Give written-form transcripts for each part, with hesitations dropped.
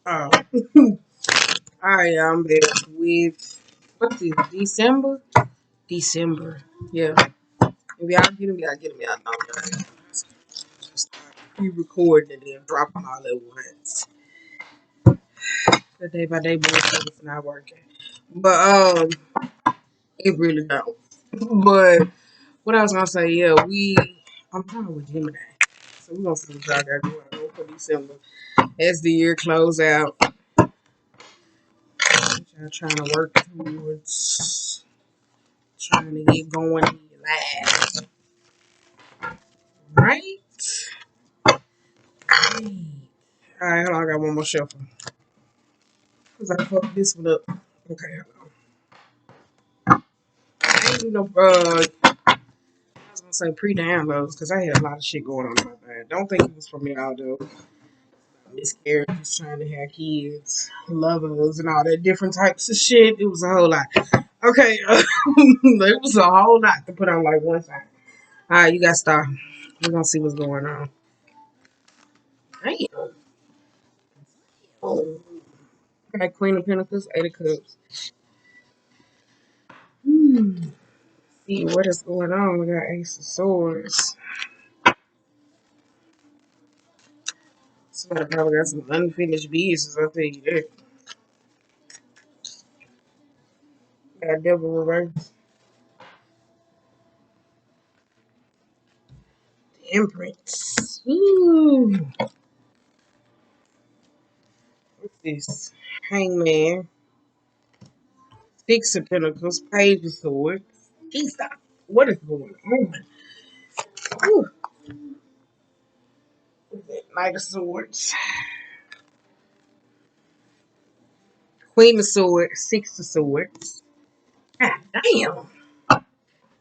Oh, alright, I'm back with what's this? December? December. Yeah. If y'all get them, y'all get them, y'all know. Just pre-recording and then drop them all at once. The day by day bullshit is not working. But it really don't. But what I was gonna say, yeah, I'm talking with Gemini. So we're gonna see what y'all got going on for December. As the year close out, y'all trying to work towards trying to get going in your life. Right? Alright, hold on, I got one more shuffle. Cause I fucked this one up. Okay, hold on. I ain't do no I was gonna say pre-downloads because I had a lot of shit going on in my mind. Don't think it was from y'all though. Miscarriages, trying to have kids, lovers, and all that different types of shit. It was a whole lot. Okay, it was a whole lot to put on like one thing. All right, you got to start. We're gonna see what's going on. Damn. Oh. Okay, Queen of Pentacles, Eight of Cups. See what is going on. We got Ace of Swords. Somebody probably got some unfinished business. I'll tell you that. Got Devil Reverse. Temperance. Ooh. What's this? Hangman. Six of Pentacles. Page of Swords. Jesus. What is going on? Ooh. What's that? Knight of Swords. Queen of Swords. Six of Swords. God damn.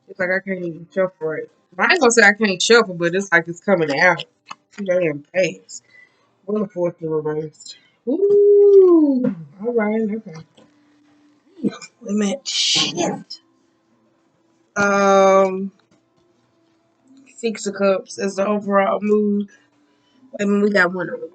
It's like I can't even shuffle right. I ain't gonna say I can't shuffle, but it's like it's coming out too damn fast. What the fourth in reversed? Ooh. Alright, okay. Wait a minute. Shit. Um, Six of Cups as the overall mood. I mean, we got one on the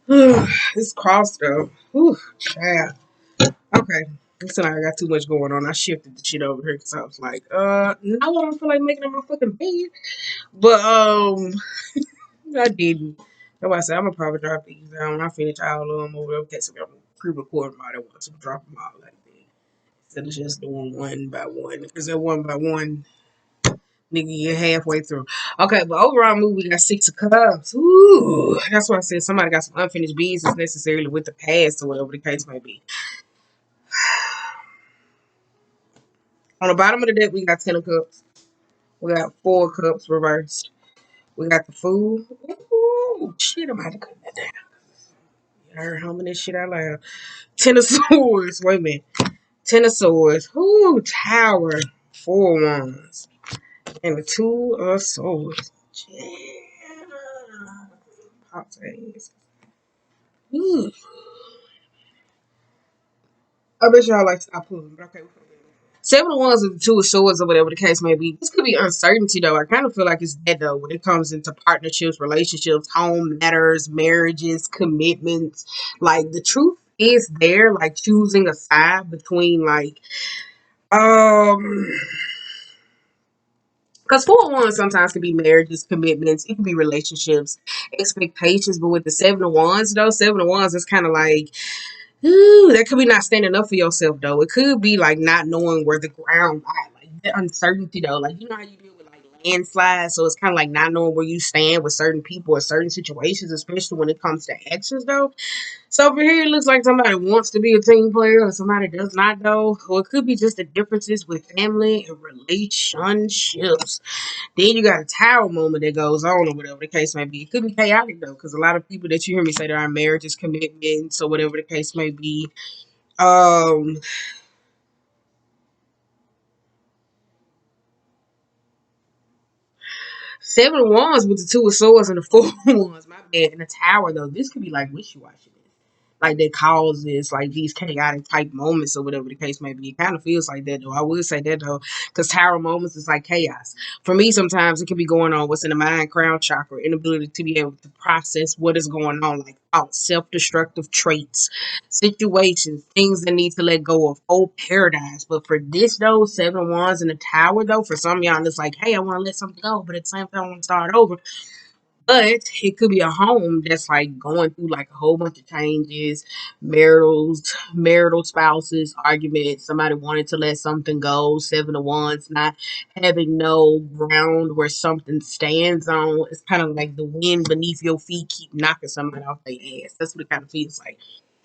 ground. It's crossed though. Whew, child. Okay. Listen, I got too much going on. I shifted the shit over here because I was like, now I don't feel like making it my fucking bed. But I didn't. That's why I said I'm gonna probably drop these down when I finish all of them over. Okay, so I'm pre-recording all that once and drop them all like that. Instead of just doing one by one. Because they're one by one. Nigga, you're halfway through. Okay, but overall movie, we got Six of Cups. Ooh, that's why I said somebody got some unfinished business necessarily with the past or whatever the case may be. On the bottom of the deck, we got Ten of Cups. We got Four of Cups reversed. We got the Fool. Ooh, shit, I'm about to cut that down. You heard how many shit I loud. Ten of Swords. Wait a minute. Ten of Swords. Ooh, Tower. Four Wands. And the Two of Swords. Yeah. Pop tags. Ooh. I bet y'all like to stop pulling, but okay. Seven of Wands and the Two of Swords or whatever the case may be. This could be uncertainty though. I kind of feel like it's that though when it comes into partnerships, relationships, home matters, marriages, commitments. Like the truth is there, like choosing a side between like um because Four of Wands sometimes can be marriages, commitments, it can be relationships, expectations, but with the Seven of Wands though, Seven of Wands is kind of like ooh, that could be not standing up for yourself though. It could be like not knowing where the ground lies, like the uncertainty though. Like you know how you deal with like landslides, so it's kind of like not knowing where you stand with certain people or certain situations, especially when it comes to actions though. So over here, it looks like somebody wants to be a team player or somebody does not though. Or it could be just the differences with family and relationships. Then you got a tower moment that goes on or whatever the case may be. It could be chaotic though, because a lot of people that you hear me say that are marriages, commitments, or whatever the case may be. Um, Seven of Wands with the Two of Swords and the Four of Wands. My bad. And the Tower though, this could be like wishy washy. like that causes like these chaotic type moments or whatever the case may be. It kind of feels like that though. I would say that though, because tower moments is like chaos. For me, sometimes it can be going on what's in the mind, crown chakra, inability to be able to process what is going on, like out self-destructive traits, situations, things that need to let go of, old paradigms. But for this though, seven of wands in the tower though, for some of y'all, it's like, hey, I want to let something go, but at the same time, I want to start over. But it could be a home that's like going through like a whole bunch of changes, marital spouses, arguments, somebody wanting to let something go, seven of wands, not having no ground where something stands on. It's kind of like the wind beneath your feet keep knocking somebody off their ass. That's what it kind of feels like.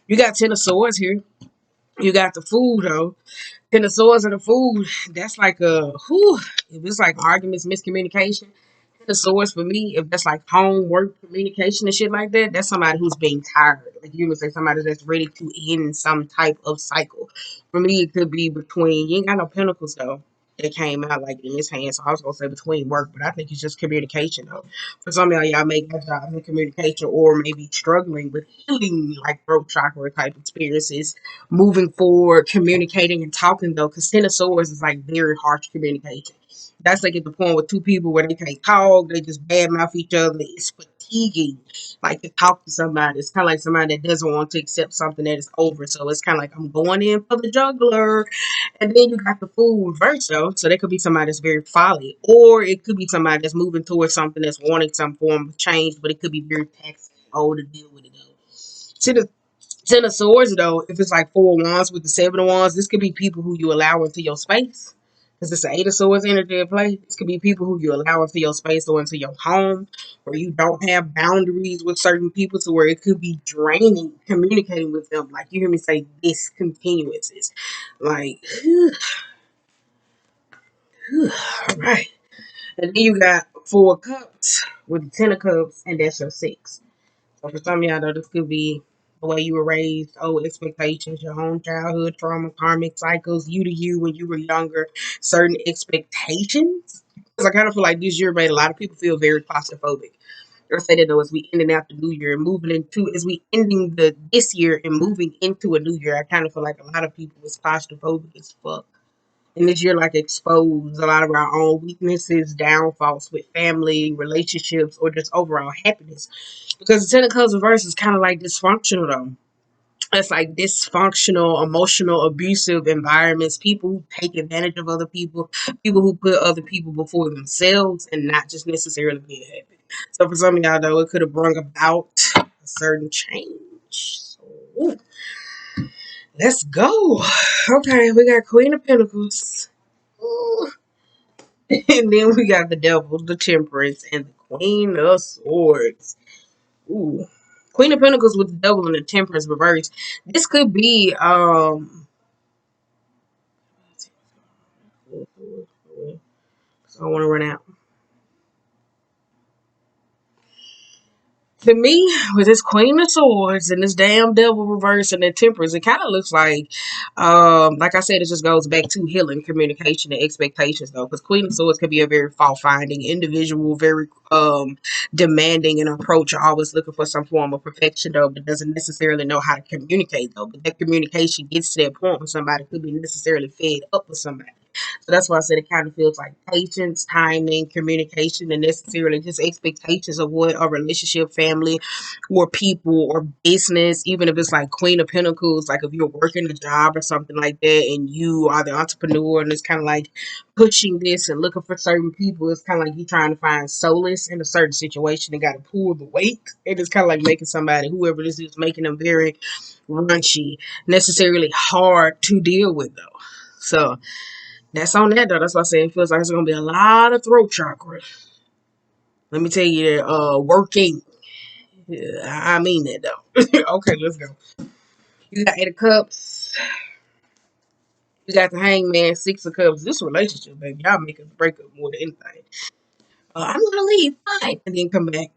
You got ten of swords here. You got the food though. Ten of swords and the food, that's like a whew, if it's like arguments, miscommunication, the source for me, if that's like homework communication and shit like that, that's somebody who's being tired. Like you would say, somebody that's ready to end some type of cycle. For me, it could be between, you ain't got no pentacles though. That came out like in his hand, so I was gonna say between work, but I think it's just communication though. For some of y'all make that job in communication, or maybe struggling with healing like throat chakra type experiences, moving forward, communicating and talking though, because ten of swords is like very harsh communication. That's like at the point with two people where they can't talk, they just badmouth each other. It's fatiguing, like to talk to somebody. It's kind of like somebody that doesn't want to accept something that is over. So it's kind of like I'm going in for the juggler, and then you got the fool reverse though. So there could be somebody that's very folly, or it could be somebody that's moving towards something that's wanting some form of change, but it could be very taxing. Oh, to deal with it though. See the Ten of Swords, though, if it's like four of wands with the seven of wands, this could be people who you allow into your space. Because it's the Eight of Swords energy at play. This could be people who you allow into your space or into your home, where you don't have boundaries with certain people, to where it could be draining communicating with them. Like you hear me say discontinuances. Like, all right. And then you got Four of Cups with the Ten of Cups, and that's your six. So for some of y'all, though, this could be the way you were raised, old expectations, your own childhood trauma, karmic cycles, you to you when you were younger, certain expectations. Because I kind of feel like this year made a lot of people feel very claustrophobic. I say that though, as we ending out the new year and moving into, as we ending this year and moving into a new year, I kind of feel like a lot of people was claustrophobic as fuck. And this year, like, exposed a lot of our own weaknesses, downfalls with family, relationships, or just overall happiness. Because the Ten of Cups reverse is kind of like dysfunctional, though. It's like dysfunctional, emotional, abusive environments, people who take advantage of other people who put other people before themselves and not just necessarily being happy. So for some of y'all, though, it could have brought about a certain change. So, ooh, let's go. Okay, we got Queen of Pentacles. Ooh. And then we got the Devil, the Temperance, and the Queen of Swords. Ooh. Queen of Pentacles with the Devil and the Temperance reversed. This could be I don't want to run out. To me, with this Queen of Swords and this damn Devil reverse and the Temperance, it kind of looks like I said, it just goes back to healing, communication, and expectations, though. Because Queen of Swords can be a very fault-finding individual, very demanding in approach, always looking for some form of perfection, though, but doesn't necessarily know how to communicate, though. But that communication gets to that point where somebody could be necessarily fed up with somebody. So that's why I said it kind of feels like patience, timing, communication, and necessarily just expectations of what a relationship, family, or people or business, even if it's like Queen of Pentacles, like if you're working a job or something like that and you are the entrepreneur and it's kind of like pushing this and looking for certain people, it's kind of like you trying to find solace in a certain situation and got to pull the weight. And it's kind of like making somebody, whoever this is, making them very raunchy, necessarily hard to deal with though. So that's on that though. That's why I say it feels like it's gonna be a lot of throat chakra. Let me tell you that working. Yeah, I mean that though. Okay, let's go. You got Eight of Cups. You got the Hangman, Six of Cups. This relationship, baby, y'all make a breakup more than anything. I'm gonna leave, fine, and then come back.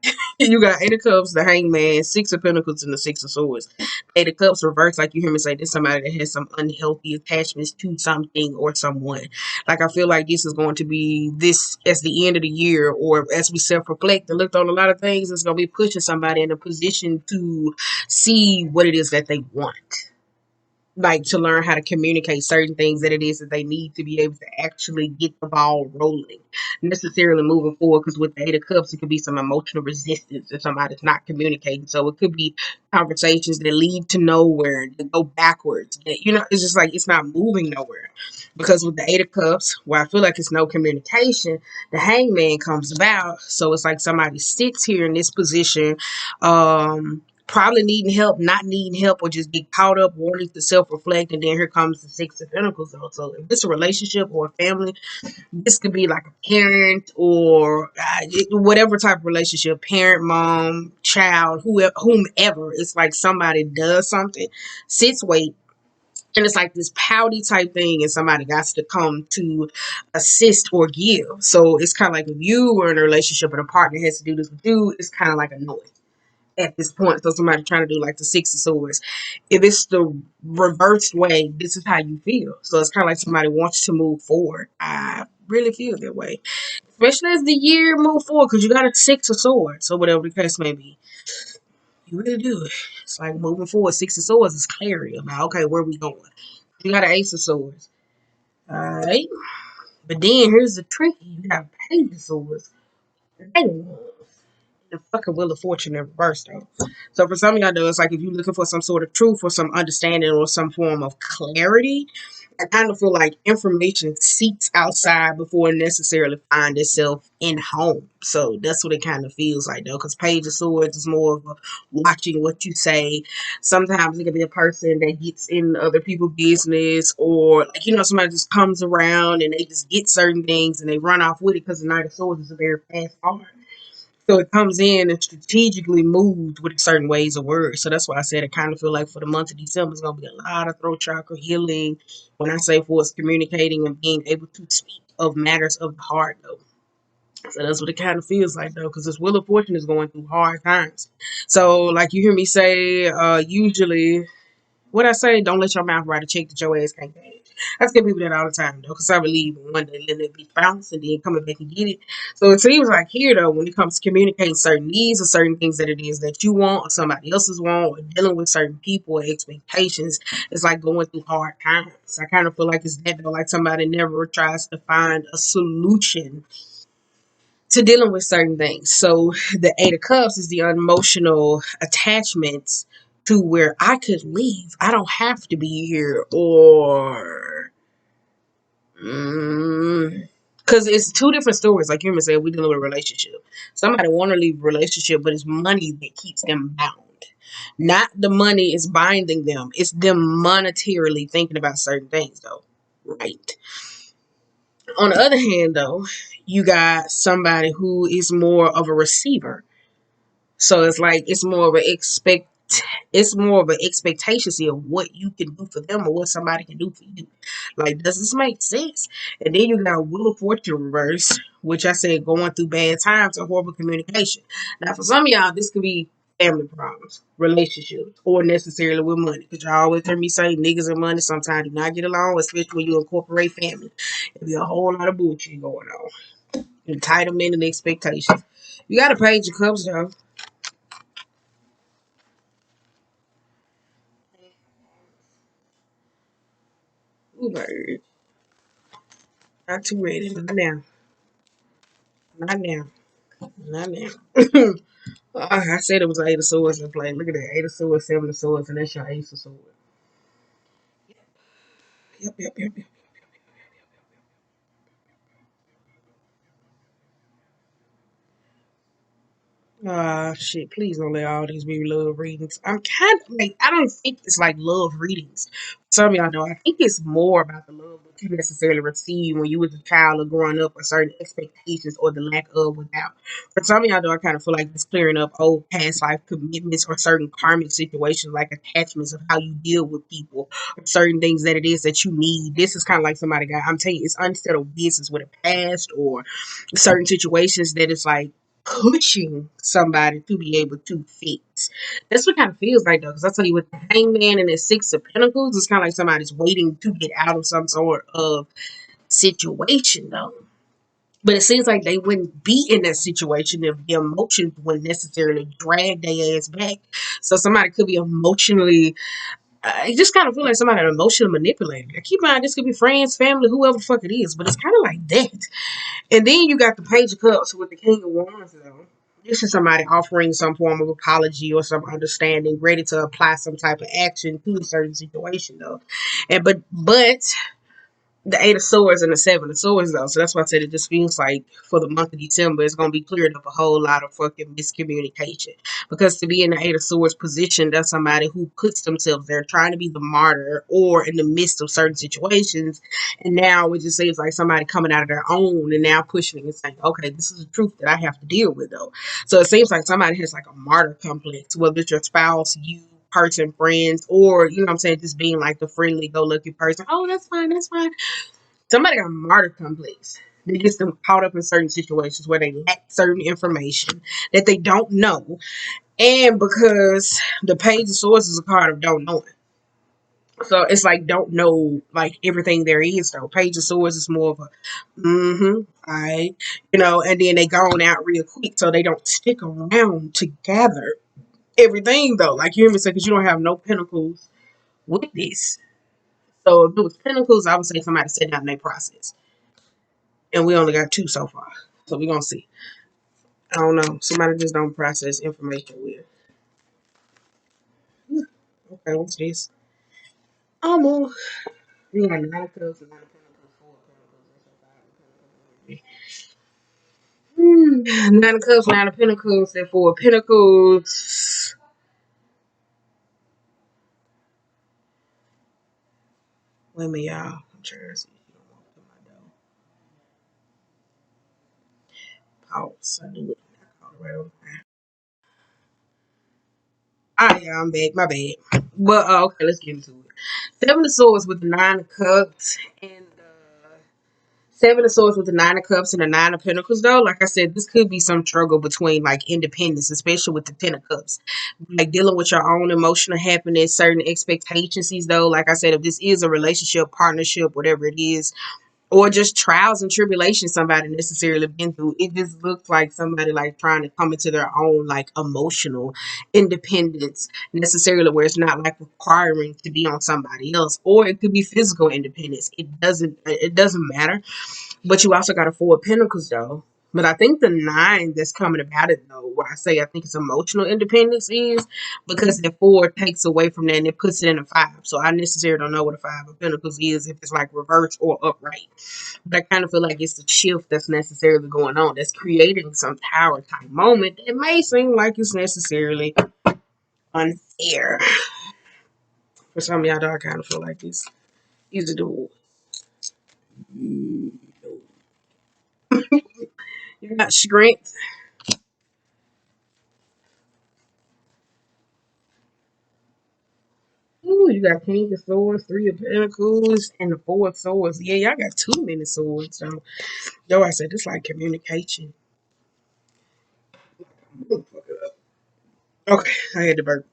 You got Eight of Cups, the Hangman, Six of Pentacles, and the Six of Swords. Eight of Cups reverse, like you hear me say, this somebody that has some unhealthy attachments to something or someone. Like I feel like this is going to be this as the end of the year, or as we self-reflect and look on a lot of things, it's going to be pushing somebody in a position to see what it is that they want, like to learn how to communicate certain things that it is that they need to be able to actually get the ball rolling, necessarily moving forward. Because with the Eight of Cups, it could be some emotional resistance if somebody's not communicating. So it could be conversations that lead to nowhere, that go backwards. That, it's just like it's not moving nowhere. Because with the Eight of Cups, where I feel like it's no communication, the Hangman comes about. So it's like somebody sits here in this position, probably needing help, not needing help, or just get caught up wanting to self-reflect. And then here comes the Six of Pentacles. So if it's a relationship or a family, this could be like a parent or whatever type of relationship, parent, mom, child, whomever. It's like somebody does something, sits, wait, and it's like this pouty type thing, and somebody got to come to assist or give. So it's kind of like if you were in a relationship and a partner has to do this with you, it's kind of like annoying at this point. So somebody trying to do like the Six of Swords. If it's the reversed way, this is how you feel. So it's kind of like somebody wants to move forward. I really feel that way, especially as the year move forward, because you got a Six of Swords or whatever the case may be. You really do. It's like moving forward. Six of Swords is clarity about, okay, where we going. You got an Ace of Swords. All right. But then here's the tricky. You got Page of Swords. The fucking Wheel of Fortune in reverse though. So for some of y'all though, it's like if you're looking for some sort of truth or some understanding or some form of clarity, I kind of feel like information seeks outside before it necessarily find itself in home. So that's what it kind of feels like though, because Page of Swords is more of a watching what you say. Sometimes it could be a person that gets in other people's business, or like somebody just comes around and they just get certain things and they run off with it, because the Knight of Swords is a very fast card. So it comes in and strategically moved with certain ways of words. So that's why I said I kind of feel like for the month of December, it's going to be a lot of throat chakra healing. When I say for us communicating and being able to speak of matters of the heart, though. So that's what it kind of feels like, though, because this Wheel of Fortune is going through hard times. So, like you hear me say, usually what I say, don't let your mouth write a check that your ass can't pay. I tell people that all the time, though, because I believe in one day letting it be bounced and then coming back and get it. So it seems like here, though, when it comes to communicating certain needs or certain things that it is that you want or somebody else's want, or dealing with certain people or expectations, it's like going through hard times. I kind of feel like it's that, though, like somebody never tries to find a solution to dealing with certain things. So the Eight of Cups is the emotional attachments to where I could leave. I don't have to be here, or because it's two different stories. Like you said, we dealing with a relationship. Somebody want to leave a relationship, but it's money that keeps them bound. Not the money is binding them. It's them monetarily thinking about certain things, though. Right. On the other hand, though, you got somebody who is more of a receiver. So it's like it's more of an expectation of what you can do for them or what somebody can do for you. Like, does this make sense? And then you got Wheel of Fortune reverse, which I said going through bad times or horrible communication. Now, for some of y'all, this could be family problems, relationships, or necessarily with money. Because y'all always hear me say niggas and money sometimes do not get along, especially when you incorporate family. There'll be a whole lot of bullshit going on. Entitlement and expectations. You got to Page of Cups, though. Ooh, bird. Not too ready. Not now. Not now. Not now. I said it was Eight of Swords in play. Look at that. Eight of Swords, Seven of Swords, and that's your Ace of Swords. Yep, yep, yep, yep. Shit, please don't let all these be love readings. I'm kind of like, I don't think it's like love readings. Some of y'all know, I think it's more about the love that you necessarily receive when you was a child or growing up, or certain expectations or the lack of without. For some of y'all know, I kind of feel like it's clearing up old past life commitments or certain karmic situations like attachments of how you deal with people or certain things that it is that you need. This is kind of like somebody got, I'm telling you, it's unsettled business with a past or certain situations that it's like pushing somebody to be able to fix. That's what kind of feels like though, because I tell you, with the hangman and the six of pentacles, it's kind of like somebody's waiting to get out of some sort of situation though. But it seems like they wouldn't be in that situation if the emotions wouldn't necessarily drag their ass back. So somebody could be emotionally, I just kind of feel like somebody emotionally manipulated. Now, keep in mind, this could be friends, family, whoever the fuck it is, but it's kind of like that. And then you got the Page of Cups with the King of Wands, though. This is somebody offering some form of apology or some understanding, ready to apply some type of action to a certain situation, though. And but the Eight of Swords and the Seven of Swords, though. So that's why I said it just feels like for the month of December, it's going to be cleared up a whole lot of fucking miscommunication. Because to be in the Eight of Swords position, that's somebody who puts themselves there trying to be the martyr or in the midst of certain situations. And now it just seems like somebody coming out of their own and now pushing and saying, okay, this is the truth that I have to deal with, though. So it seems like somebody has like a martyr complex, whether it's your spouse, you, person, friends, or, you know what I'm saying, just being like the friendly, go lucky person. Oh, that's fine, that's fine. Somebody got a martyr complex. They get them caught up in certain situations where they lack certain information that they don't know. And because the Page of Swords is a card of don't knowing. So it's like don't know like everything there is though. Page of Swords is more of a alright, and then they gone out real quick so they don't stick around to gather everything though. Like you hear me say, because you don't have no pentacles with this. So if it was pentacles, I would say somebody sat down in their process. And we only got two so far. So we're gonna see. I don't know. Somebody just don't process information with. Okay, what's this? Almost. We got nine of cups and nine of pentacles, four of pentacles, nine of cups, nine of pentacles, and four of pentacles. Wait a minute, y'all. I'm trying to see if you don't walk through my door. Pause. I do it. I called it right over. Ah, yeah, I'm back. My bad. But okay, let's get into it. Seven of Swords with the Nine of Cups and Seven of Swords with the Nine of Cups and the Nine of Pentacles, though. Like I said, this could be some struggle between like independence, especially with the Ten of Cups. Like dealing with your own emotional happiness, certain expectations, though. Like I said, if this is a relationship, partnership, whatever it is, or just trials and tribulations somebody necessarily been through, it just looks like somebody like trying to come into their own like emotional independence necessarily, where it's not like requiring to be on somebody else, or it could be physical independence. It doesn't matter. But you also got a Four of Pentacles though. But I think the nine that's coming about it though, what I say I think it's emotional independence is because the four takes away from that and it puts it in a five. So I necessarily don't know what a Five of Pentacles is, if it's like reverse or upright. But I kind of feel like it's the shift that's necessarily going on that's creating some tower type moment. It may seem like it's necessarily unfair. For some of y'all, I kind of feel like it's easy to do. You got strength. Ooh, you got King of Swords, Three of Pentacles, and the Four of Swords. Yeah, y'all got too many swords. So, yo, I said it's like communication. Okay, I had to burp.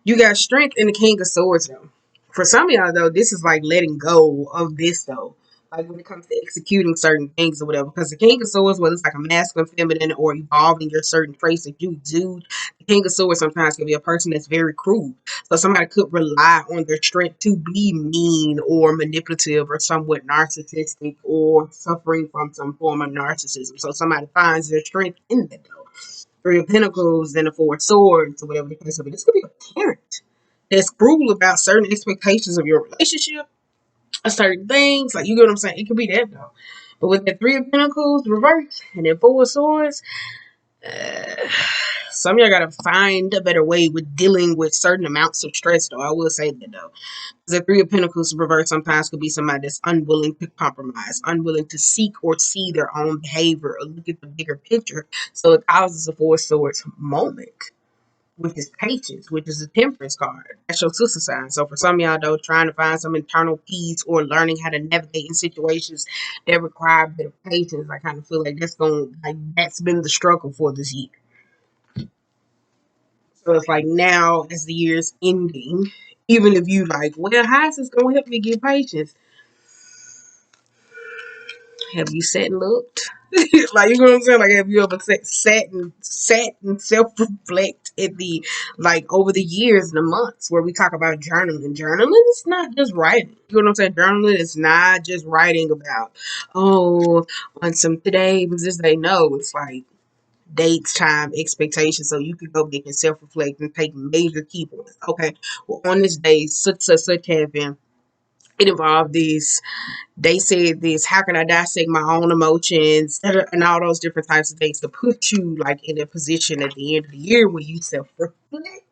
You got strength in the King of Swords though. For some of y'all though, this is like letting go of this though. Like when it comes to executing certain things or whatever. Because the King of Swords, whether it's like a masculine, feminine, or evolving your certain traits that you do, the King of Swords sometimes can be a person that's very cruel. So somebody could rely on their strength to be mean or manipulative or somewhat narcissistic or suffering from some form of narcissism. So somebody finds their strength in that though. Three of Pentacles and the Four of Swords or whatever the case may be. This could be a parent that's cruel about certain expectations of your relationship or certain things. Like, you get what I'm saying? It could be that though. But with the Three of Pentacles reversed and then Four of Swords, uh, some of y'all gotta find a better way with dealing with certain amounts of stress though. I will say that though. The Three of Pentacles reversed sometimes could be somebody that's unwilling to compromise, unwilling to seek or see their own behavior or look at the bigger picture. So it causes a Four of Swords moment. which is patience, which is a temperance card. That's your sister sign. So for some of y'all though, trying to find some internal peace or learning how to navigate in situations that require a bit of patience, I kind of feel like that's been the struggle for this year. So it's like now as the year's ending, even if you like, well, how is this gonna help me get patience? Have you sat and looked? Like, you know what I'm saying? Like, have you ever sat and self reflect at the like over the years and the months where we talk about journaling? Journaling is not just writing. You know what I'm saying? Journaling is not just writing about, oh, on some today was this day. No, it's like dates, time, expectations. So you can go back and self reflect and take major key points. Okay, well, on this day, such happened. It involved this, they said this, how can I dissect my own emotions, and all those different types of things to put you like in a position at the end of the year where you self reflect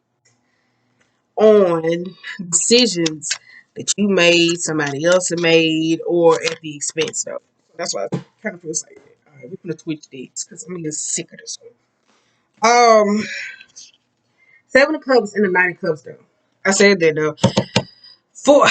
on decisions that you made, somebody else had made, or at the expense of. So that's why it kind of feels like that. All right, we're gonna switch these because I'm getting sick of this one. Seven of Cups and the Nine of Cups though. I said that though. Four.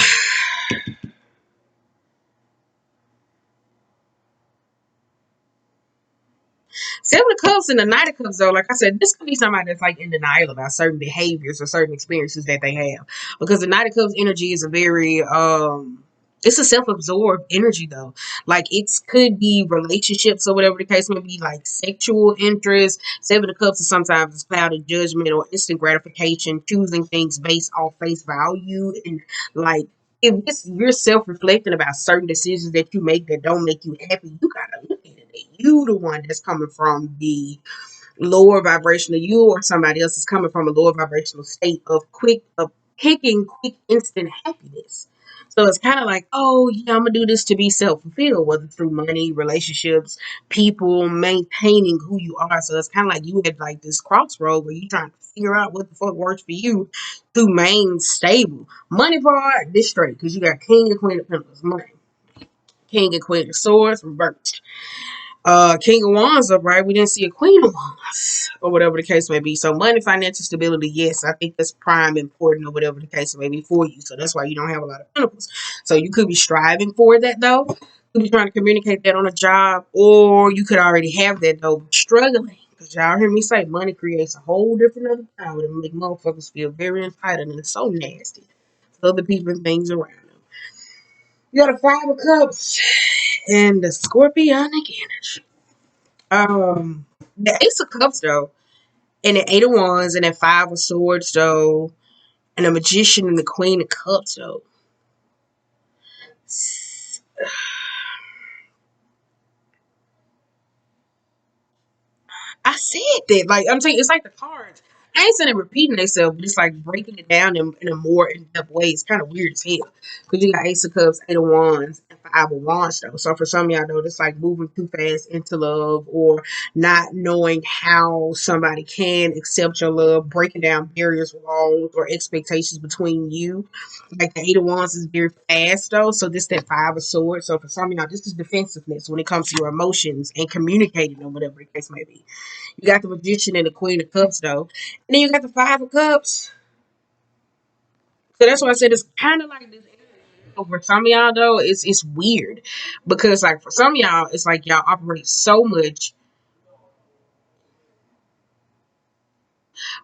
Seven of Cups and the Knight of Cups, though, like I said, this could be somebody that's like in denial about certain behaviors or certain experiences that they have. Because the Knight of Cups energy is a very it's a self-absorbed energy though. Like it could be relationships or whatever the case may be, like sexual interest. Seven of Cups is sometimes it's clouded judgment or instant gratification, choosing things based off face value and like if this, you're self-reflecting about certain decisions that you make that don't make you happy, you gotta look at it. You the one that's coming from the lower vibrational, you or somebody else is coming from a lower vibrational state of picking quick instant happiness. So it's kind of like, oh yeah, I'm gonna do this to be self-fulfilled, whether through money, relationships, people, maintaining who you are. So it's kind of like you had like this crossroad where you're trying to figure out what the fuck works for you to remain stable. Money part, this straight, because you got King and Queen of Pentacles, money. King and Queen of Swords, reversed. King of Wands up, right? We didn't see a Queen of Wands, or whatever the case may be. So money, financial stability, yes, I think that's prime important, or whatever the case may be for you. So that's why you don't have a lot of pentacles. So you could be striving for that though. You could be trying to communicate that on a job, or you could already have that though, but struggling. Because y'all hear me say money creates a whole different other power that make motherfuckers feel very entitled and it's so nasty to other people and things around them. You got a Five of Cups and the Scorpionic energy. The Ace of Cups though, and the Eight of Wands, and the Five of Swords though, and the Magician and the Queen of Cups though. I said that. Like I'm saying, it's like the cards. I ain't saying it repeating themselves, but it's like breaking it down in a more in-depth way. It's kind of weird as hell. Because you got Ace of Cups, Eight of Wands, and Five of Wands though. So for some of y'all though, it's like moving too fast into love or not knowing how somebody can accept your love, breaking down barriers, walls, or expectations between you. Like the Eight of Wands is very fast though. So this that Five of Swords. So for some of y'all, this is defensiveness when it comes to your emotions and communicating or whatever the case may be. You got the Magician and the Queen of Cups, though. And then you got the Five of Cups. So that's why I said it's kind of like this. For some of y'all, though, it's weird. Because, like, for some of y'all, it's like y'all operate so much.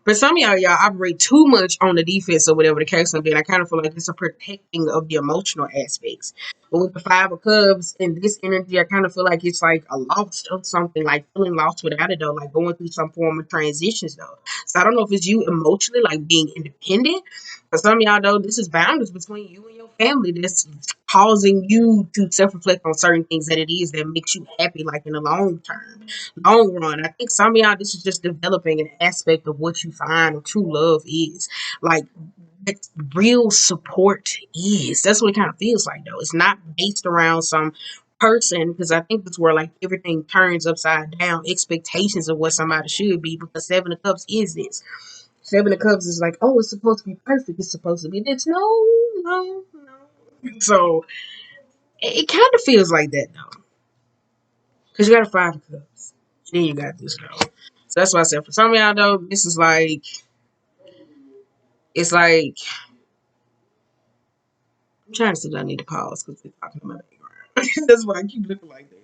For some of y'all operate too much on the defense or whatever the case may be. And I kind of feel like it's a protecting of the emotional aspects. But with the Five of Cups and this energy, I kind of feel like it's like a loss of something, like feeling lost without it though, like going through some form of transitions though. So I don't know if it's you emotionally, like being independent. For some of y'all though, this is boundaries between you and your family that's causing you to self-reflect on certain things that it is that makes you happy, like in the long term, long run. I think some of y'all, this is just developing an aspect of what you find or true love is. Like that real support is. That's what it kind of feels like though. It's not based around some person because I think that's where like everything turns upside down. Expectations of what somebody should be because Seven of Cups is this. Seven of Cups is like, oh, it's supposed to be perfect. It's supposed to be this. No, no, no. So it kind of feels like that though. Because you got a Five of Cups. And then you got this though. So that's why I said for some of y'all though, this is like It's like I'm trying to see that I need to pause because we're talking about background. That's why I keep looking like that.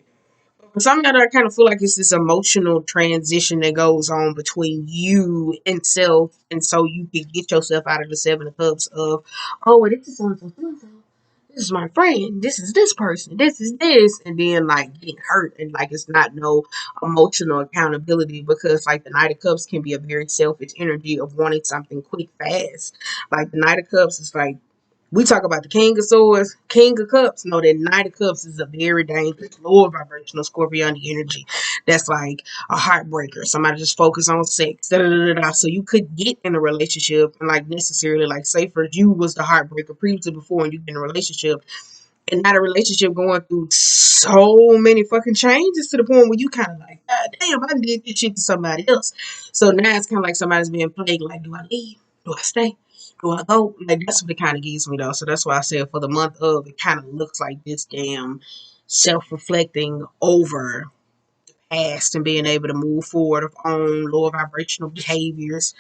For some of y'all, I kind of feel like it's this emotional transition that goes on between you and self, and so you can get yourself out of the seven of cups of, oh, well, this is so and so, so and so. This is my friend. This is this person. This is this, and then like getting hurt, and like it's not no emotional accountability because like the Knight of Cups can be a very selfish energy of wanting something quick, fast. Like the Knight of Cups is like we talk about the King of Swords, King of Cups. No, that Knight of Cups is a very dangerous, lower vibrational Scorpionic energy. That's like a heartbreaker. Somebody just focus on sex. Da, da, da, da, da. So you could get in a relationship and like necessarily like say for you was the heartbreaker previously before and you get in a relationship and not a relationship going through so many fucking changes to the point where you kind of like, God damn, I did this shit to somebody else. So now it's kind of like somebody's being plagued. Like, do I leave? Do I stay? Do I go? Like, that's what it kind of gives me, though. So that's why I said for the month of, it kind of looks like this damn self reflecting over past and being able to move forward of own lower vibrational behaviors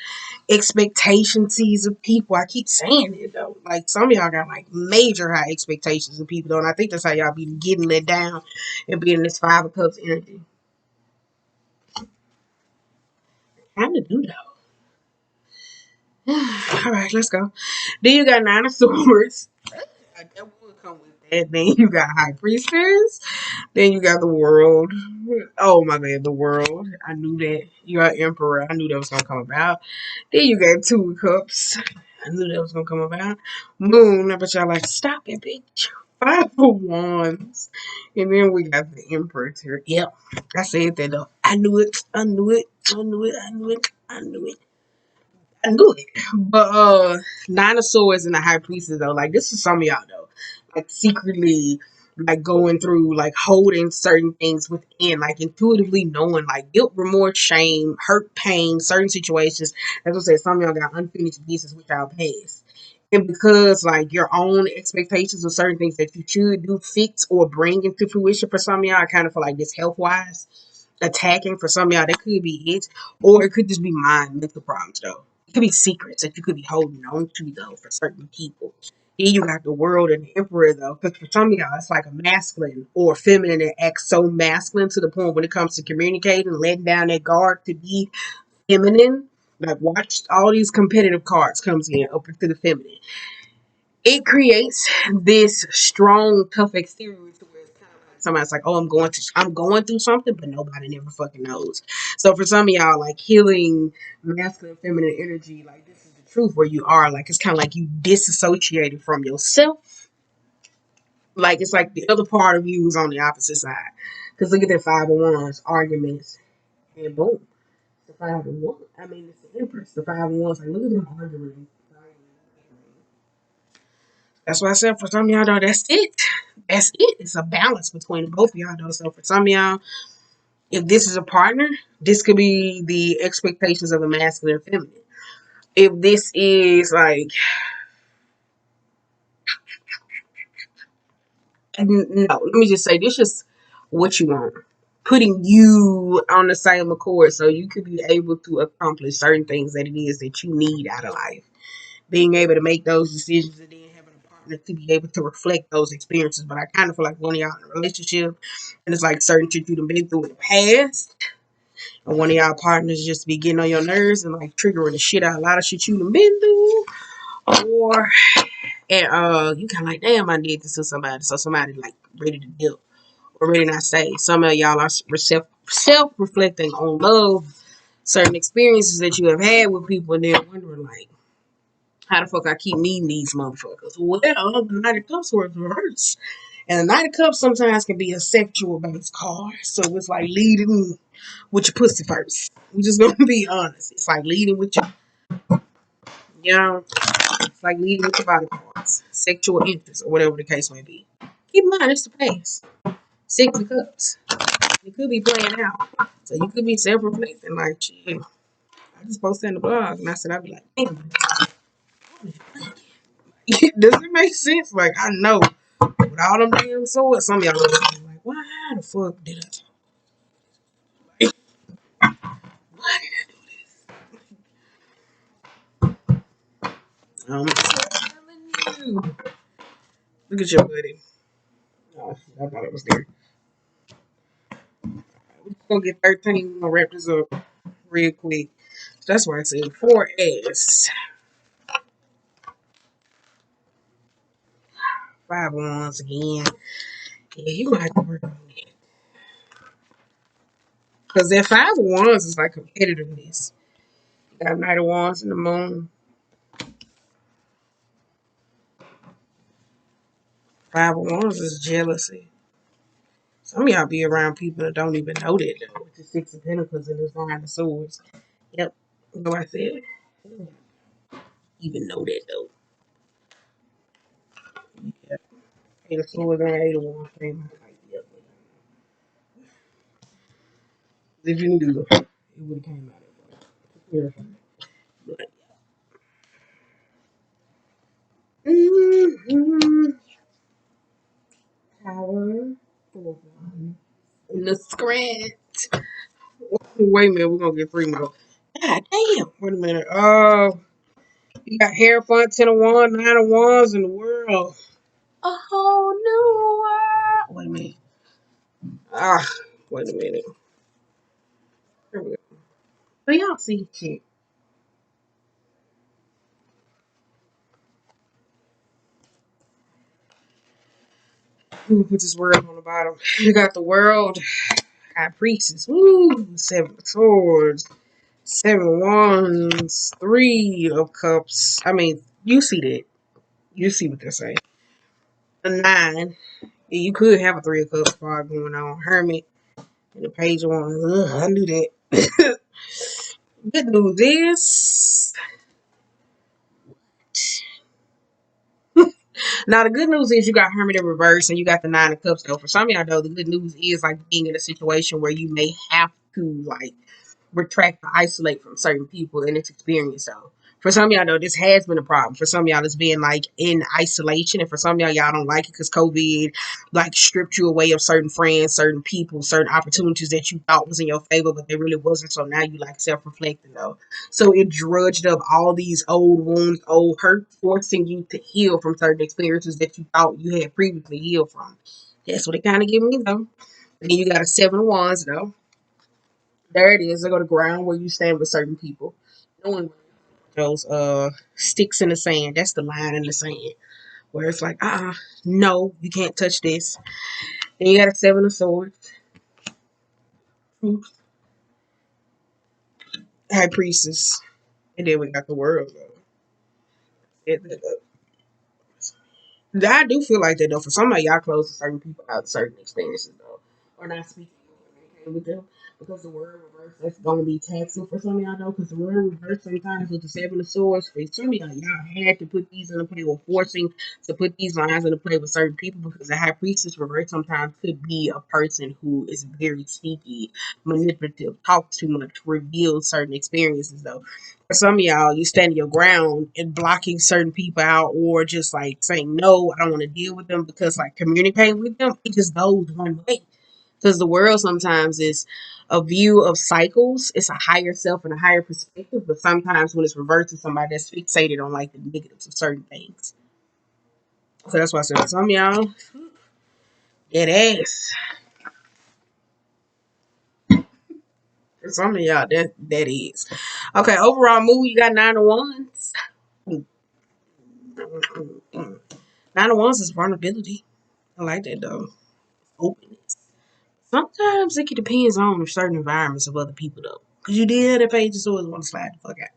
expectations of people. I keep saying it though. Like some of y'all got like major high expectations of people though, and I think that's how y'all be getting let down and being this five of cups energy. Kind of do though. All right, let's go. Then you got nine of swords. That would come with that. Then you got high priestess. Then you got the world. Oh my god, the world. I knew that. You got emperor. I knew that was gonna come about. Then you got two of cups. I knew that was gonna come about. Moon, but y'all like, stop it, bitch. Five of wands. And then we got the empress here. Yep. I said that though. I knew it. I knew it. I knew it. I knew it. I knew it. I knew it. But Nine of Swords and the High Priestess though, like this is some of y'all though. Like secretly like going through like holding certain things within, like intuitively knowing like guilt, remorse, shame, hurt, pain, certain situations. As I said, some of y'all got unfinished business with y'all past. And because like your own expectations of certain things that you should do fix or bring into fruition for some of y'all, I kind of feel like this health wise attacking for some of y'all, that could be it. Or it could just be mind mental problems though. It could be secrets that you could be holding on to though for certain people. Then you got the world and the emperor though, because for some of y'all it's like a masculine or feminine that acts so masculine to the point when it comes to communicating, letting down that guard to be feminine. Like watch all these competitive cards comes in up into the feminine. It creates this strong, tough exterior to where it's kind of like somebody's like, "Oh, I'm going through something," but nobody never fucking knows. So for some of y'all, like healing masculine, feminine energy, like this is the truth where you are. Like it's kind of like you disassociated from yourself. Like it's like the other part of you is on the opposite side. Because look at that five of wands, arguments, and boom, the five of wands. I mean, it's the empress. The five of wands. Like look at them arguing. That's why I said for some of y'all though, that's it. That's it. It's a balance between both of y'all though. So for some of y'all, if this is a partner, this could be the expectations of a masculine and feminine. If this is like no, let me just say this is what you want. Putting you on the same accord so you could be able to accomplish certain things that it is that you need out of life. Being able to make those decisions and then having a partner to be able to reflect those experiences. But I kind of feel like one of y'all in a relationship and it's like certain shit you've been through in the past. And one of y'all partners just be getting on your nerves and like triggering the shit out a lot of shit you've been through. Or and you kinda like, damn, I did this to somebody. So somebody like ready to dip or ready not stay. Some of y'all are self reflecting on love, certain experiences that you have had with people and then wondering like how the fuck I keep meeting these motherfuckers? Well, the Knight of Cups works reverse. And the Knight of Cups sometimes can be a sexual based card. So it's like leading with your pussy first. We're just gonna be honest. It's like leading with your, you know, it's like leading with your body parts, sexual interest, or whatever the case may be. Keep in mind, it's the past. Six of Cups. You could be playing out. So you could be self reflecting, like, shit. I just posted in the blog and I said, I'd be like, damn. Does it make sense? Like, I know with all them damn swords, some of y'all are like, why the fuck did I? Why did I do this? telling you. Look at your buddy. Oh, I thought it was there. We're just gonna get 13. We're gonna wrap this up real quick. So that's why I said 4S. 5 ones again. Yeah, you gonna have to work on it. Because that 5 of wands is like competitiveness. You got Knight of Wands in the moon. 5 of wands is jealousy. Some of y'all be around people that don't even know that though. With the 6 of pentacles and this 9 of swords. Yep. Go I said. Even know that though. Yeah. 8 of swords and 8 of wands came out like yep. If you knew it would have came out that way. But mm-hmm. Power. In the script. Wait a minute, we're gonna get 3 more. God damn. Wait a minute. Oh, you got hair fun, 10 of wands, 9 of wands in the world. A whole new world. Wait a minute. Ah, wait a minute. Here we go. So y'all see shit. Let me put this world on the bottom. You got the world. High priestess. Woo. 7 of swords. 7 of wands. 3 of cups. I mean, you see that. You see what they're saying. A 9. Yeah, you could have a 3 of cups spot going on. Hermit. And the page of wands. Ugh, I knew that. Good news is. Now the good news is you got Hermit in reverse and you got the 9 of cups though. For some of y'all though, the good news is like being in a situation where you may have to like retract or isolate from certain people in its experience though. For some of y'all though, this has been a problem. For some of y'all, it's been like in isolation, and for some of y'all don't like it because COVID like stripped you away of certain friends, certain people, certain opportunities that you thought was in your favor, but they really wasn't. So now you like self-reflecting though. So it drudged up all these old wounds, old hurt, forcing you to heal from certain experiences that you thought you had previously healed from. That's what it kind of gave me though. And then you got a 7 of wands though. There it is. I go to ground where you stand with certain people. Knowing those sticks in the sand. That's the line in the sand. Where it's like, no, you can't touch this. Then you got a 7 of swords. High priestess. And then we got the world though. I do feel like that though. For some of y'all close to certain people out certain experiences though. Or not speaking with them. Because the word reverse, that's gonna be taxing for some of y'all though. Because the word reverse sometimes with the 7 of swords, for some of y'all had to put these in the play or forcing to put these lines in the play with certain people because the high priestess reverse sometimes could be a person who is very sneaky, manipulative, talks too much, reveals certain experiences though. For some of y'all, you stand your ground and blocking certain people out or just like saying no, I don't want to deal with them because like communicating with them, it just goes one way. Because the world sometimes is a view of cycles. It's a higher self and a higher perspective. But sometimes when it's reversed to somebody that's fixated on like the negatives of certain things. So that's why I said for some of y'all, that ass. For some of y'all, that is. Okay, overall mood, you got 9 of wands. 9 of wands is vulnerability. I like that though. Openness. Sometimes it depends on certain environments of other people though. Cause you did have that page of swords want to slide the fuck out.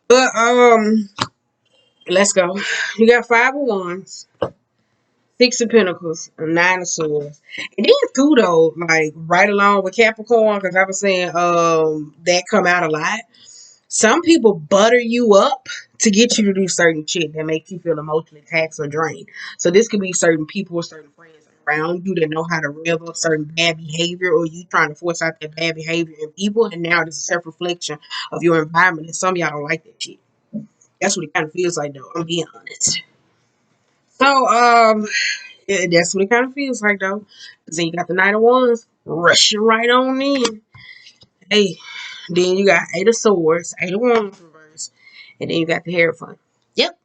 But let's go. You got 5 of wands, 6 of pentacles, and 9 of swords. And then too though, like right along with Capricorn, because I was saying that come out a lot. Some people butter you up to get you to do certain shit that makes you feel emotionally taxed or drained. So this could be certain people or certain friends around you that know how to rev up certain bad behavior, or you trying to force out that bad behavior in people, and now it's a self-reflection of your environment. And some of y'all don't like that shit. That's what it kind of feels like though. I'm being honest. So yeah, that's what it kind of feels like though. Cause then you got the Knight of Wands rushing right on in. Hey, then you got 8 of Swords, 8 of Wands reverse, And then you got the Hierophant. Yep.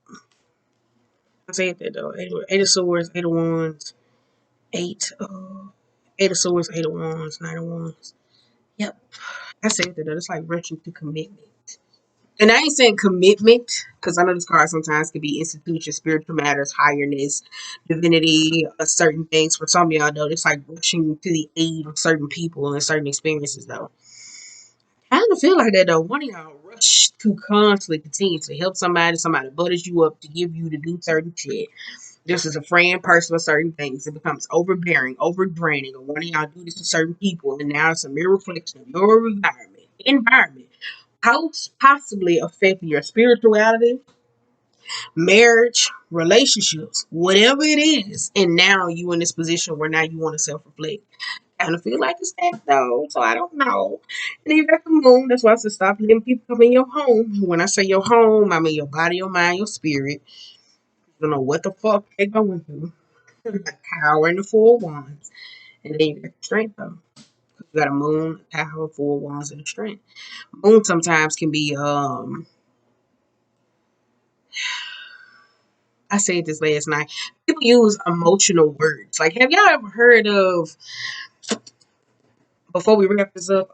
I said that though. Eight of Swords, Eight of Wands, Eight of Swords, Eight of Wands, Nine of Wands. Yep. I said that though. It's like rushing to commitment. And I ain't saying commitment, because I know this card sometimes can be institution, spiritual matters, highness, divinity, certain things. For some of y'all, though, it's like rushing to the aid of certain people and certain experiences, though. I don't feel like that, though. One of y'all rush to constantly continue to help somebody butters you up to give you to do certain shit. This is a friend, person, or certain things. It becomes overbearing, overdraining, or one of y'all do this to certain people, and now it's a mere reflection of your environment possibly affecting your spirituality, marriage, relationships, whatever it is. And now you in this position where now you want to self-reflect. I kind of feel like it's that though, so I don't know. And you got the moon. That's why I said stop letting people come in your home. When I say your home, I mean your body, your mind, your spirit. You don't know what the fuck they going through. Power and the Four of Wands. And then you got the strength though. You got a moon, a tower, Four of Wands, and a strength. Moon sometimes can be I said this last night. People use emotional words. Like, have y'all ever heard of, before we wrap this up,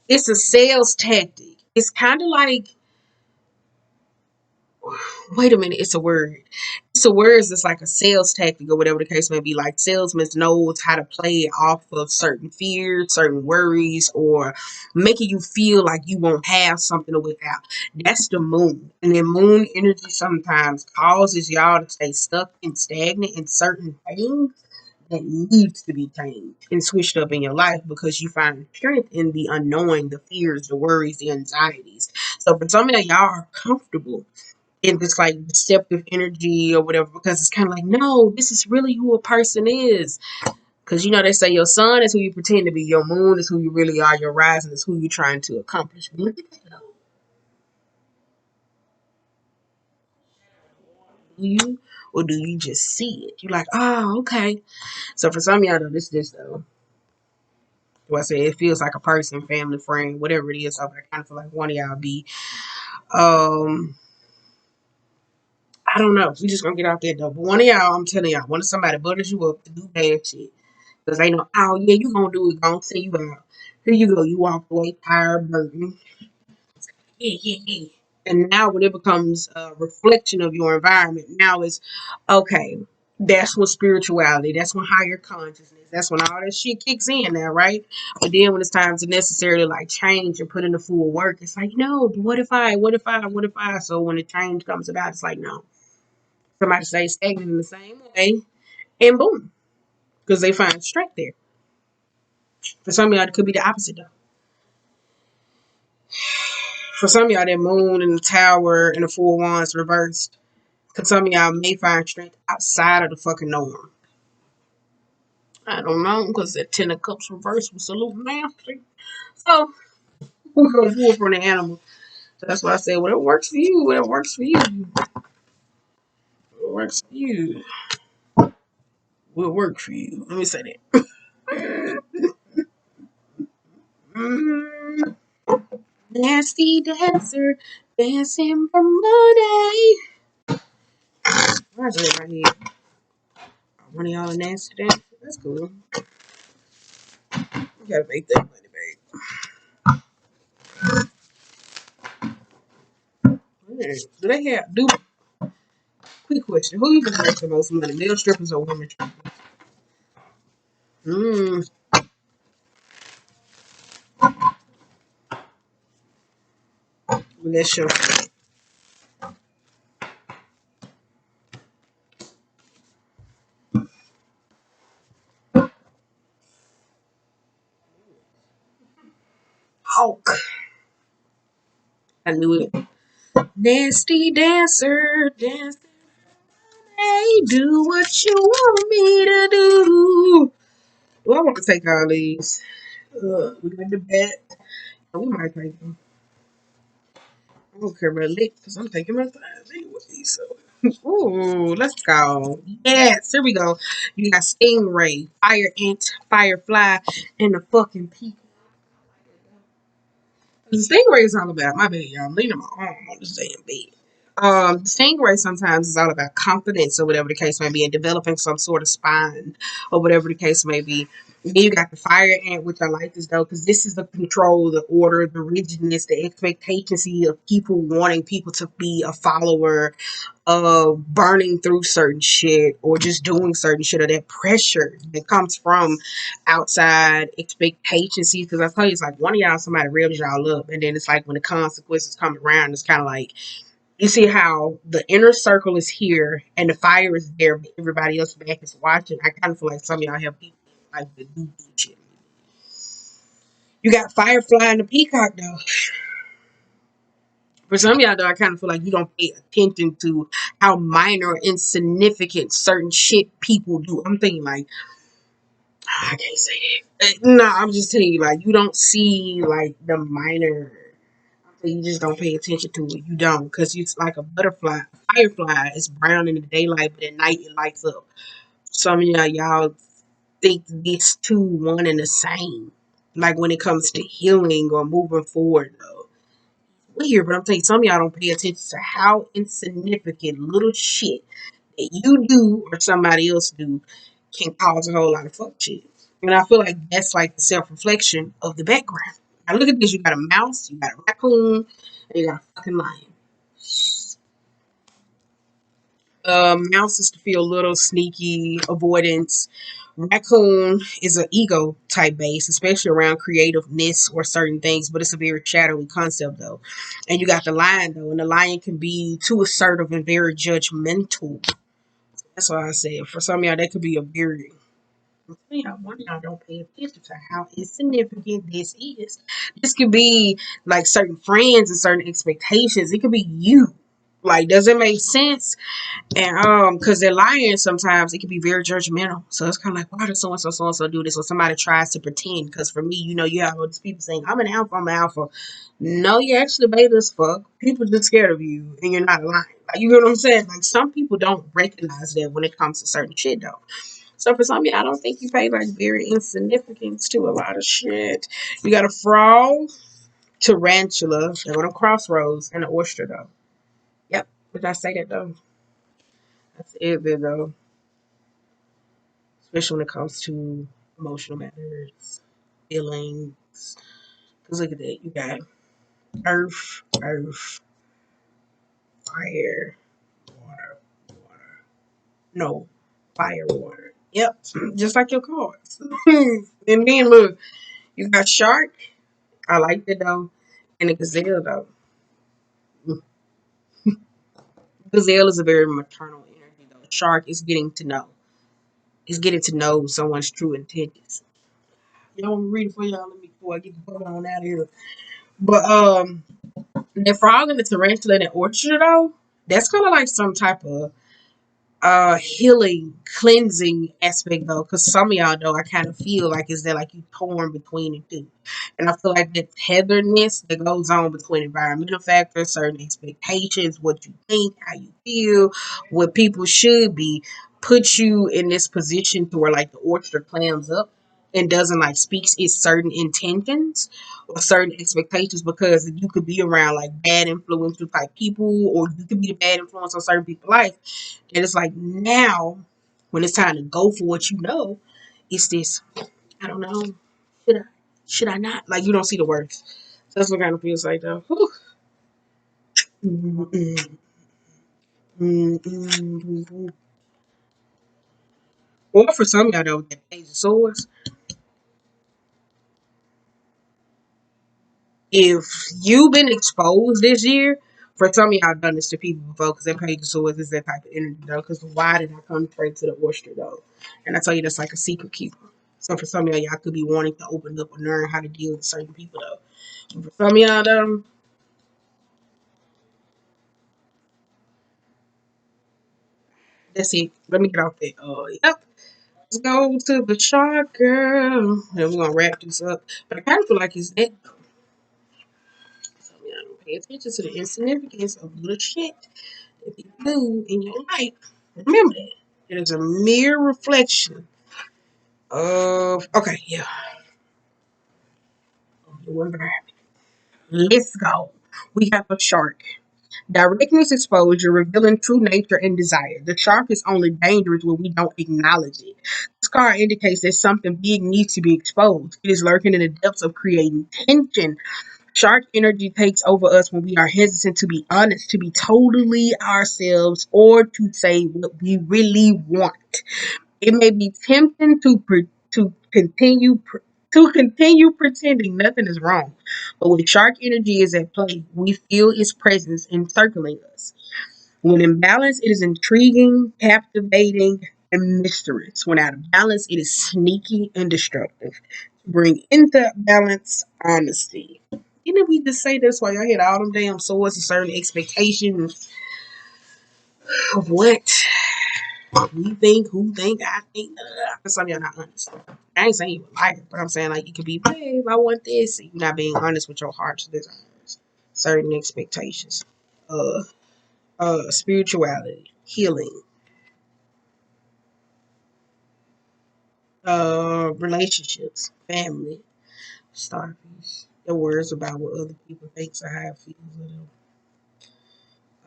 it's a sales tactic. It's kind of like, wait a minute, it's a word. It's a word that's like a sales tactic or whatever the case may be. Like, salesmen knows how to play off of certain fears, certain worries, or making you feel like you won't have something to without. That's the moon. And then moon energy sometimes causes y'all to stay stuck and stagnant in certain things that needs to be changed and switched up in your life because you find strength in the unknowing, the fears, the worries, the anxieties. So for some of y'all are comfortable in this like deceptive energy or whatever because it's kind of like, no, this is really who a person is. Because you know they say your sun is who you pretend to be, your moon is who you really are, your rising is who you're trying to accomplish. But look at that though. Do you, or do you just see it? You're like, oh, okay. So for some of y'all though, this though. Do I say it feels like a person, family, friend, whatever it is. So I kind of feel like one of y'all be um I don't know. We just gonna get out there though. But one of y'all, I'm telling y'all, one of somebody butters you up to do bad shit. Because they know, oh yeah, you gonna do it, gonna see you out. Here you go, you walk away tired, burden. Yeah, yeah, yeah. And now when it becomes a reflection of your environment, now it's okay. That's when spirituality, that's when higher consciousness, that's when all that shit kicks in now, right? But then when it's time to necessarily like change and put in the full work, it's like, no, but what if I? So when the change comes about, it's like, no. Somebody stays stagnant in the same way, and boom, because they find strength there. For some of y'all, it could be the opposite though. For some of y'all, that moon and the tower and the Four of Wands reversed. Because some of y'all may find strength outside of the fucking norm. I don't know, because that Ten of Cups reversed was a little nasty. So, who goes more for the animal? So that's why I said, whatever works for you, whatever works for you, what works for you will work for you. Let me say that. Mm, nasty dancer, dancing for money. Why is it right here? One of y'all a nasty dancer? That's cool. You gotta make that money, babe. Do they have, do, quick question, who you gonna make the most money, male strippers or women strippers? Mmm, let's show. Hawk. I knew it. Nasty dancer, dancer. Hey, do what you want me to do. Do I want to take all these? We got the bet. We might take them. I don't care about lick because I'm taking my time anyway. So, ooh, let's go. Yes, here we go. You got stingray, fire ant, firefly, and the fucking people. The stingray is all about my bad, y'all. I'm leaning my arm on this damn bed. Stingray sometimes is all about confidence or whatever the case may be, and developing some sort of spine or whatever the case may be. And then you got the fire ant, which I like this though, because this is the control, the order, the rigidness, the expectancy of people wanting people to be a follower, of burning through certain shit or just doing certain shit, or that pressure that comes from outside expectations. Because I tell you, it's like one of y'all, somebody revs y'all up, and then it's like when the consequences come around, it's kind of like you see how the inner circle is here and the fire is there, but everybody else back is watching. I kind of feel like some of y'all have people like to do shit. You got Firefly and the Peacock though. For some of y'all though, I kind of feel like you don't pay attention to how minor or insignificant certain shit people do. I'm thinking like, I can't say it. No, I'm just telling you, like, you don't see like the minor. You just don't pay attention to it. You don't, because it's like a butterfly. Firefly is brown in the daylight, but at night it lights up. Some of y'all think these two one and the same. Like when it comes to healing or moving forward, though. Weird, but I'm telling you, some of y'all don't pay attention to how insignificant little shit that you do or somebody else do can cause a whole lot of fuck shit. And I feel like that's like the self reflection of the background. Now look at this: you got a mouse, you got a raccoon, and you got a fucking lion. Mouse is to feel little, sneaky, avoidance. Raccoon is an ego type base, especially around creativeness or certain things, but it's a very shadowy concept though. And you got the lion though, and the lion can be too assertive and very judgmental. That's why I said for some of y'all that could be a very, y'all, one of y'all don't pay attention to how insignificant this is. This could be like certain friends and certain expectations. It could be you. Like, does it make sense? And because they're lying sometimes, it can be very judgmental. So it's kind of like, why does so and so do this? Or somebody tries to pretend. Because for me, you have all these people saying, I'm an alpha, I'm an alpha. No, you actually beta as fuck. People just scared of you and you're not lying. Like, you know what I'm saying? Like, some people don't recognize that when it comes to certain shit though. So for some of you, I don't think you pay like very insignificance to a lot of shit. You got a frog, tarantula, they're on a crossroads, and an oyster though. Yep. Did I say that though? That's it there though. Especially when it comes to emotional matters, feelings. Because look at that. You got earth, fire, water, water. No, fire, water. Yep. Just like your cards. And then look, you got shark. I like that though. And a gazelle though. Gazelle is a very maternal energy though. Shark is getting to know. It's getting to know someone's true intentions. Y'all want me to read it for y'all? Let me before I get the fuck on out of here. But the frog and the tarantula in the orchard though, that's kind of like some type of healing, cleansing aspect though, because some of y'all though, I kind of feel like is that like you torn between the two, and I feel like that tetherness that goes on between environmental factors, certain expectations, what you think, how you feel, what people should be, put you in this position to where like the orchard clams up and doesn't like speaks its certain intentions or certain expectations, because you could be around like bad influential type people, or you could be the bad influence on certain people's life, and it's like now, when it's time to go for what you know, it's this, I don't know, should I, should I not? Like, you don't see the words. So that's what kind of feels like, though. Whew. Mm, mm, mm. Or for some of y'all, though, with that Page of Swords, if you've been exposed this year, for some of y'all done this to people before, because that Page of Swords is that type of energy, though. Because why did I come straight to the oyster, though? And I tell you, that's like a secret keeper. So for some of y'all could be wanting to open up and learn how to deal with certain people, though. For some of y'all, that's it. Let me get off that. Yep. Let's go to the shark girl. And we're gonna wrap this up. But I kind of feel like it's that. So yeah, pay attention to the insignificance of little shit that you do in your life. Remember that. It is a mere reflection of, okay, yeah, of your environment. Let's go. We have a shark. Directness exposure, revealing true nature and desire. The shark is only dangerous when we don't acknowledge it. This card indicates that something big needs to be exposed. It is lurking in the depths of creating tension. Shark energy takes over us when we are hesitant to be honest, to be totally ourselves, or to say what we really want. It may be tempting to continue pretending nothing is wrong, but when shark energy is at play, we feel its presence encircling us. When in balance, it is intriguing, captivating, and mysterious. When out of balance, it is sneaky and destructive. To bring into balance, honesty. Didn't we just say this while y'all had all them damn swords and certain expectations of what we think, who think, I think, because some of y'all not honest. I ain't saying you a liar, but I'm saying like you could be, babe, I want this. You're not being honest with your heart's desires, certain expectations, uh, spirituality, healing, relationships, family, starfish. The words about what other people think or how it feels with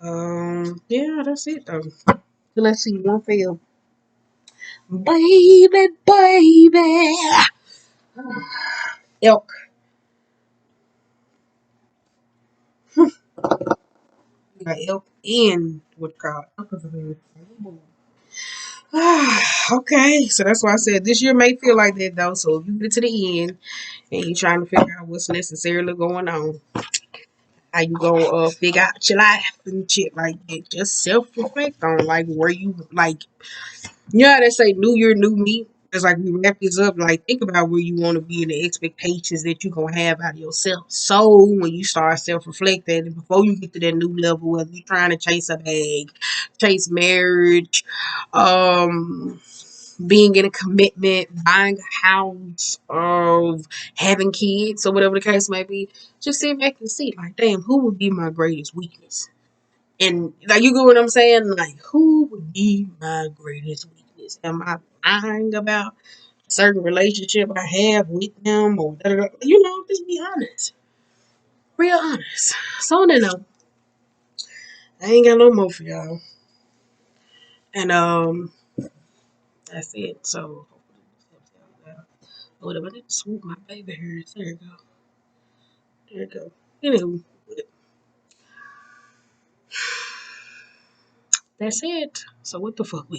them. Yeah, that's it though. So let's see, one fail. Baby, baby. Elk. We got elk in what called elk is a very okay, so that's why I said this year may feel like that though. So if you get to the end and you're trying to figure out what's necessarily going on, how you gonna figure out your life and shit like that. Just self reflect on like where you like. You know how they say New Year, new me. It's like we wrap this up. Like think about where you want to be and the expectations that you're gonna have out of yourself. So when you start self reflecting, before you get to that new level, whether you're trying to chase a bag, chase marriage, um being in a commitment, buying a house, of having kids, or whatever the case may be, just sit back and see, like, damn, who would be my greatest weakness? And like, you get what I'm saying? Like, who would be my greatest weakness? Am I lying about a certain relationship I have with them, or da, da, da? Just be honest, real honest. So on that note, I ain't got no more for y'all, and that's it. So. Whatever, I need to swoop my baby hairs. There you go. There you go. Anywho, that's it. So what the fuck we